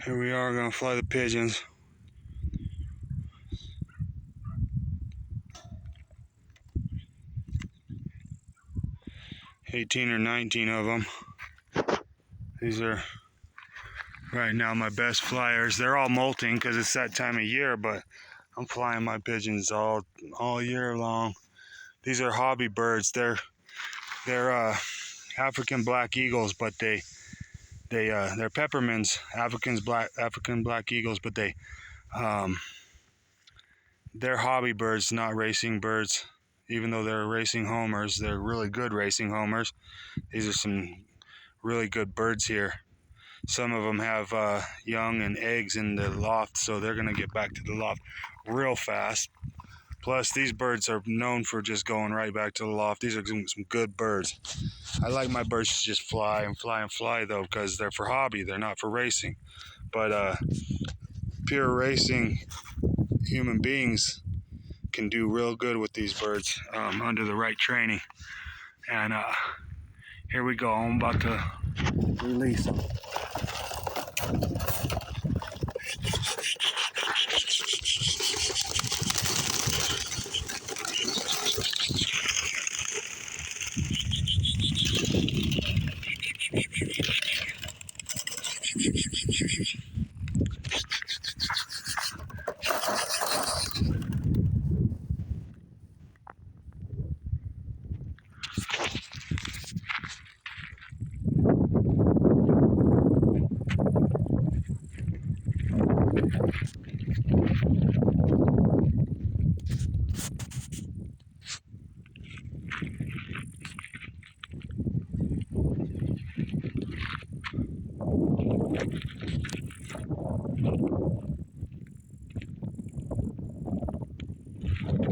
Here we are gonna fly the pigeons. $18 or $19 of them. These are right now my best flyers. They're all molting because it's that time of year, but I'm flying my pigeons all year long. These are hobby birds. They're African black eagles, but they're Peppermans, African black eagles, but they're hobby birds, not racing birds. Even though they're racing homers, they're really good racing homers. These are some really good birds here. Some of them have young and eggs in the loft, so they're going to get back to the loft real fast. Plus, these birds are known for just going right back to the loft. These are some good birds. I like my birds to just fly and fly and fly, though, because they're for hobby. They're not for racing. But pure racing human beings can do real good with these birds under the right training. And here we go. I'm about to release them.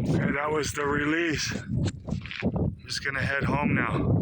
Okay, that was the release. I'm just gonna head home now.